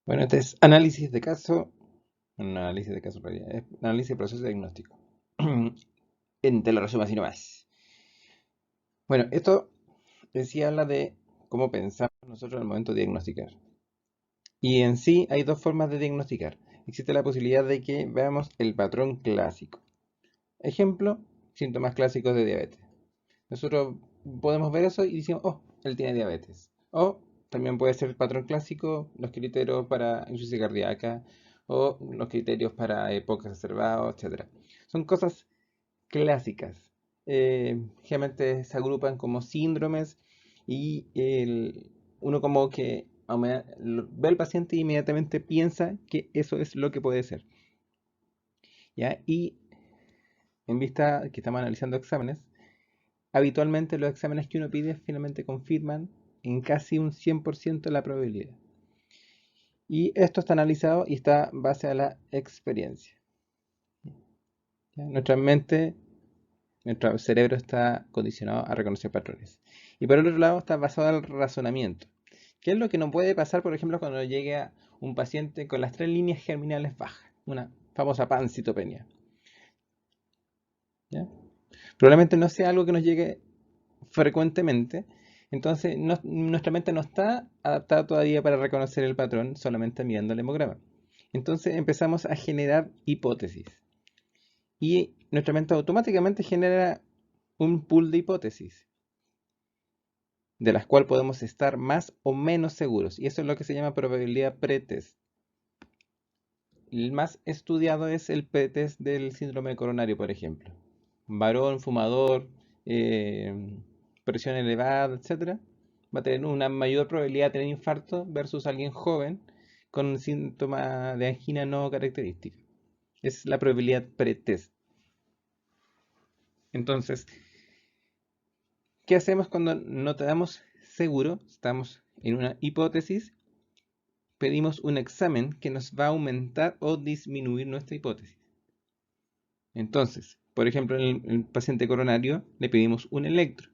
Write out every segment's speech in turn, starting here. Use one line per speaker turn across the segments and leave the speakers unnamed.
Bueno, este es análisis de caso, un análisis de caso en realidad, es análisis de proceso diagnóstico. Te lo resumo así nomás. Bueno, esto en sí habla de cómo pensamos nosotros al momento de diagnosticar. Y en sí hay dos formas de diagnosticar. Existe la posibilidad de que veamos el patrón clásico. Ejemplo, síntomas clásicos de diabetes. Nosotros podemos ver eso y decimos, oh, él tiene diabetes. O también puede ser el patrón clásico, los criterios para insuficiencia cardíaca o los criterios para épocas exacerbadas, etcétera. Son cosas clásicas. Generalmente se agrupan como síndromes y uno como que ve al paciente e inmediatamente piensa que eso es lo que puede ser. ¿Ya? Y en vista que estamos analizando exámenes, habitualmente los exámenes que uno pide finalmente confirman en casi un 100% la probabilidad. Y esto está analizado y está en base a la experiencia. ¿Ya? Nuestra mente, nuestro cerebro está condicionado a reconocer patrones. Y por otro lado está basado en el razonamiento. ¿Qué es lo que no puede pasar, por ejemplo, cuando llegue a un paciente con las tres líneas germinales bajas? Una famosa pancitopenia. ¿Ya? Probablemente no sea algo que nos llegue frecuentemente. Entonces, nuestra mente no está adaptada todavía para reconocer el patrón solamente mirando el hemograma. Entonces empezamos a generar hipótesis. Y nuestra mente automáticamente genera un pool de hipótesis, de las cuales podemos estar más o menos seguros. Y eso es lo que se llama probabilidad pretest. El más estudiado es el pretest del síndrome coronario, por ejemplo. Varón, fumador, eh, presión elevada, etcétera, va a tener una mayor probabilidad de tener infarto versus alguien joven con un síntoma de angina no característica. Es la probabilidad pretest. Entonces, ¿qué hacemos cuando no te damos seguro? Estamos en una hipótesis, pedimos un examen que nos va a aumentar o disminuir nuestra hipótesis. Entonces, por ejemplo, en el paciente coronario le pedimos un electro.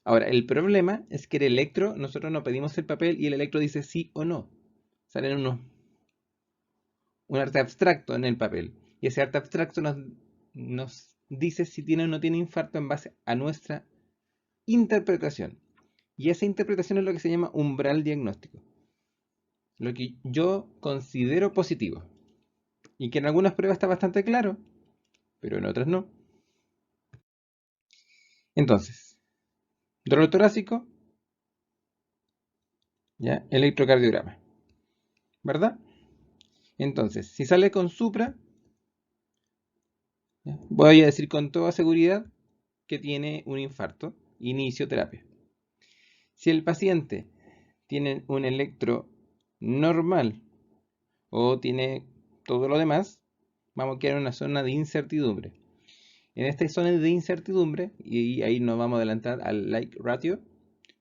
Ahora, el problema es que el electro, nosotros no pedimos el papel y el electro dice sí o no. Salen un arte abstracto en el papel. Y ese arte abstracto nos dice si tiene o no tiene infarto en base a nuestra interpretación. Y esa interpretación es lo que se llama umbral diagnóstico. Lo que yo considero positivo. Y que en algunas pruebas está bastante claro, pero en otras no. Entonces, dolor torácico, ya, electrocardiograma, ¿verdad? Entonces, si sale con supra, ¿ya? Voy a decir con toda seguridad que tiene un infarto, inicio terapia. Si el paciente tiene un electro normal o tiene todo lo demás, vamos a quedar en una zona de incertidumbre. En esta zona de incertidumbre, y ahí nos vamos a adelantar al like ratio,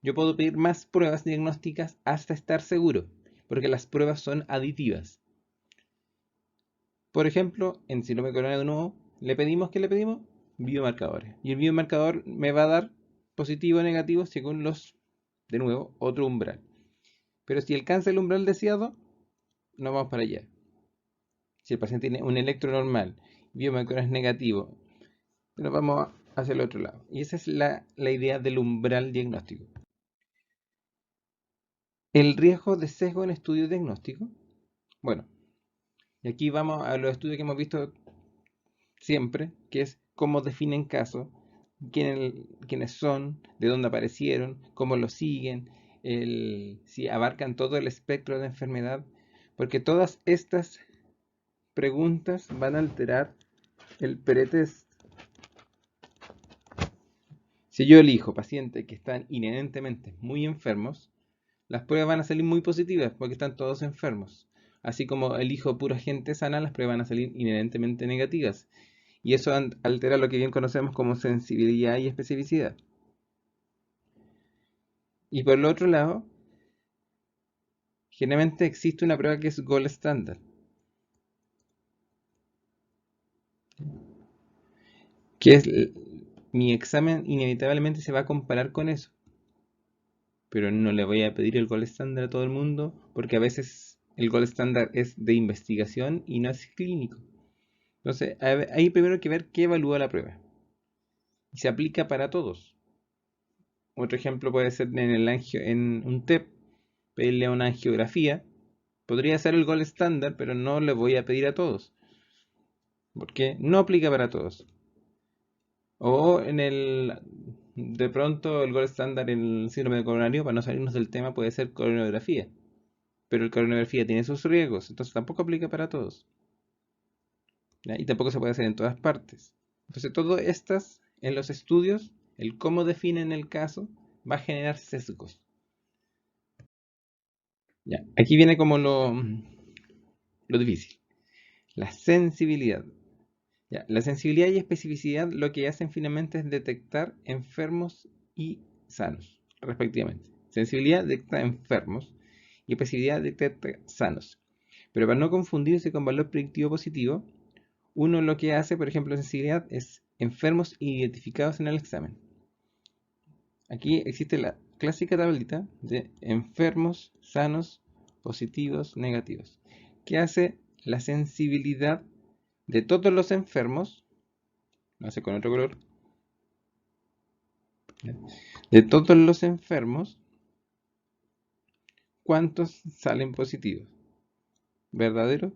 yo puedo pedir más pruebas diagnósticas hasta estar seguro, porque las pruebas son aditivas. Por ejemplo, en síndrome coronario de nuevo, le pedimos, ¿qué le pedimos? Biomarcadores. Y el biomarcador me va a dar positivo o negativo según de nuevo, otro umbral. Pero si alcanza el umbral deseado, no vamos para allá. Si el paciente tiene un electro normal, biomarcador es negativo, nos vamos hacia el otro lado. Y esa es la idea del umbral diagnóstico. El riesgo de sesgo en estudio diagnóstico. Bueno, y aquí vamos a los estudios que hemos visto siempre, que es cómo definen casos, quiénes son, de dónde aparecieron, cómo lo siguen, si abarcan todo el espectro de enfermedad, porque todas estas preguntas van a alterar el pretest. Si yo elijo pacientes que están inherentemente muy enfermos, las pruebas van a salir muy positivas porque están todos enfermos. Así como elijo pura gente sana, las pruebas van a salir inherentemente negativas. Y eso altera lo que bien conocemos como sensibilidad y especificidad. Y por el otro lado, generalmente existe una prueba que es gold standard, que es mi examen inevitablemente se va a comparar con eso. Pero no le voy a pedir el gold standard a todo el mundo porque a veces el gold standard es de investigación y no es clínico. Entonces, hay primero que ver qué evalúa la prueba. Y se aplica para todos. Otro ejemplo puede ser en un TEP, pedirle una angiografía. Podría ser el gold standard, pero no le voy a pedir a todos. Porque no aplica para todos. O de pronto el gold standard en el síndrome coronario, para no salirnos del tema, puede ser coronografía. Pero el coronografía tiene sus riesgos, entonces tampoco aplica para todos. ¿Ya? Y tampoco se puede hacer en todas partes. Entonces, todo estas en los estudios, el cómo definen el caso, va a generar sesgos. Ya, aquí viene como lo difícil. La sensibilidad. Ya, la sensibilidad y especificidad lo que hacen finalmente es detectar enfermos y sanos, respectivamente. Sensibilidad detecta enfermos y especificidad detecta sanos. Pero para no confundirse con valor predictivo positivo, uno lo que hace, por ejemplo, sensibilidad es enfermos identificados en el examen. Aquí existe la clásica tablita de enfermos, sanos, positivos, negativos. ¿Qué hace la sensibilidad de todos los enfermos? Lo hace con otro color. De todos los enfermos, ¿cuántos salen positivos? ¿Verdadero?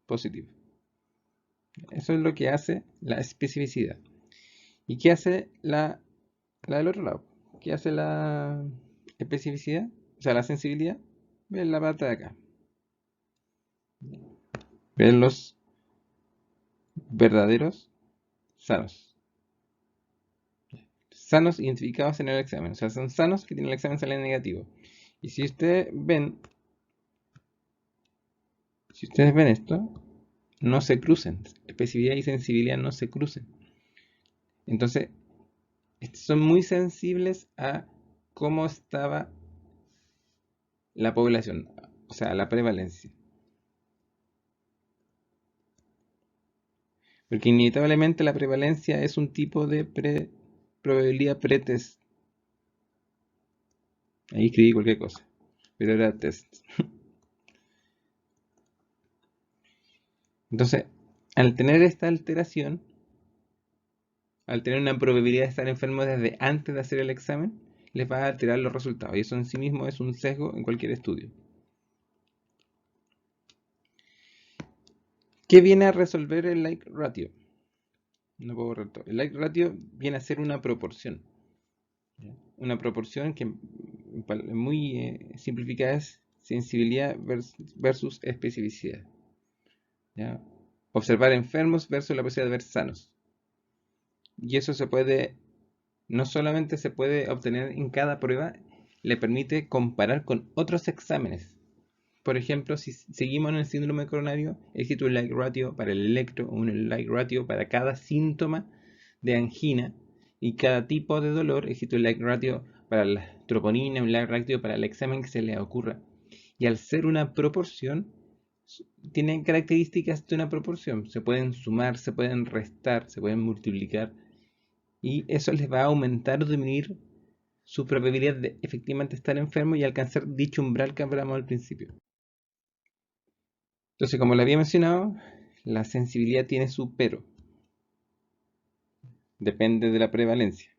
Positivo. Eso es lo que hace la especificidad. ¿Y qué hace la del otro lado? ¿Qué hace la especificidad? O sea, la sensibilidad. Ven la parte de acá. Ven los verdaderos sanos. Sanos identificados en el examen. O sea, son sanos que tienen el examen sale negativo. Y si ustedes ven esto, no se crucen. Especificidad y sensibilidad no se crucen. Entonces, estos son muy sensibles a cómo estaba la población, o sea, la prevalencia. Porque inevitablemente la prevalencia es un tipo de probabilidad pretest. Ahí escribí cualquier cosa, pero era test. Entonces, al tener esta alteración, al tener una probabilidad de estar enfermo desde antes de hacer el examen, les va a alterar los resultados. Y eso en sí mismo es un sesgo en cualquier estudio. ¿Qué viene a resolver el like ratio? No puedo borrar todo. El like ratio viene a ser una proporción. ¿Ya? Una proporción que muy simplificada es sensibilidad versus especificidad. ¿Ya? Observar enfermos versus la posibilidad de ver sanos. Y eso se puede, no solamente se puede obtener en cada prueba, le permite comparar con otros exámenes. Por ejemplo, si seguimos en el síndrome coronario, existe un like ratio para el electro, un like ratio para cada síntoma de angina, y cada tipo de dolor existe un like ratio para la troponina, un like ratio para el examen que se le ocurra. Y al ser una proporción, tienen características de una proporción. Se pueden sumar, se pueden restar, se pueden multiplicar. Y eso les va a aumentar o disminuir su probabilidad de efectivamente estar enfermo y alcanzar dicho umbral que hablamos al principio. Entonces, como le había mencionado, la sensibilidad tiene su pero. Depende de la prevalencia.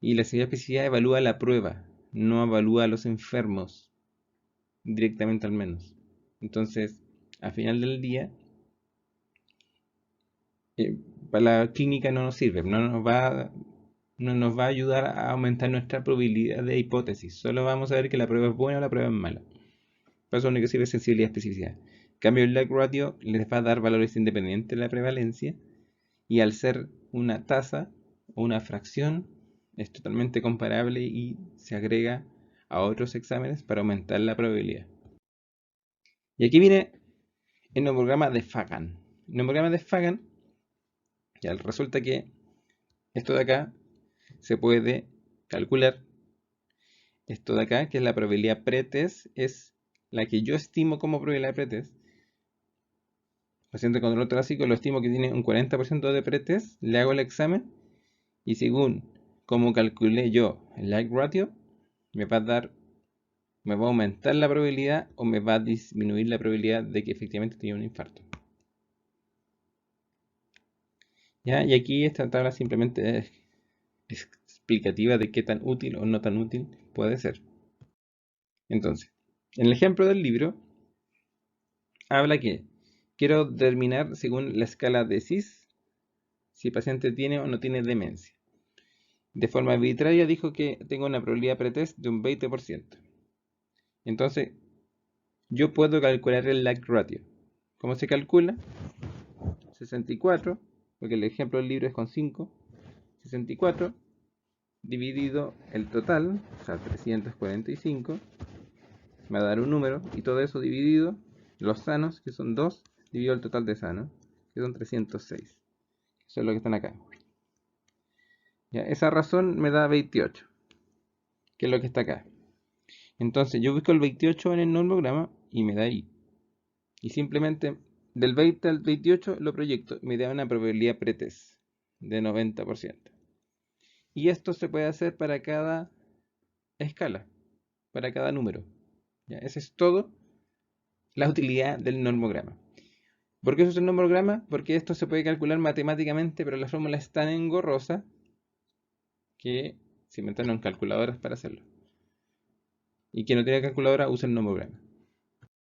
Y la sensibilidad especificidad evalúa la prueba, no evalúa a los enfermos, directamente al menos. Entonces, al final del día, para la clínica no nos sirve, no nos va a ayudar a aumentar nuestra probabilidad de hipótesis. Solo vamos a ver que la prueba es buena o la prueba es mala. Para eso lo único que sirve es sensibilidad y especificidad. En cambio, el like ratio les va a dar valores independientes de la prevalencia, y al ser una tasa o una fracción, es totalmente comparable y se agrega a otros exámenes para aumentar la probabilidad. Y aquí viene el nomograma de Fagan. El nomograma de Fagan, ya resulta que esto de acá se puede calcular. Esto de acá, que es la probabilidad pretest, es la que yo estimo como probabilidad pretest. Paciente con dolor torácico lo estimo que tiene un 40% de pretest, le hago el examen y según como calculé yo el like ratio, me va a dar ¿Me va a aumentar la probabilidad o me va a disminuir la probabilidad de que efectivamente tenga un infarto? ¿Ya? Y aquí esta tabla simplemente es explicativa de qué tan útil o no tan útil puede ser. Entonces, en el ejemplo del libro, habla que quiero determinar según la escala de CIS si el paciente tiene o no tiene demencia. De forma arbitraria dijo que tengo una probabilidad pretest de un 20%. Entonces, yo puedo calcular el lag ratio. ¿Cómo se calcula? 64, porque el ejemplo del libro es con 5. 64 dividido el total, o sea, 345, me va a dar un número, y todo eso dividido los sanos, que son 2, dividido el total de sanos, que son 306. Eso es lo que están acá. Ya, esa razón me da 28, que es lo que está acá. Entonces yo busco el 28 en el normograma y me da ahí. Y simplemente del 20 al 28 lo proyecto y me da una probabilidad pretest de 90%. Y esto se puede hacer para cada escala, para cada número. ¿Ya? Esa es todo la utilidad del normograma. ¿Por qué uso el normograma? Porque esto se puede calcular matemáticamente, pero la fórmula es tan engorrosa que se inventaron calculadoras para hacerlo. Y quien no tiene calculadora usa el normograma.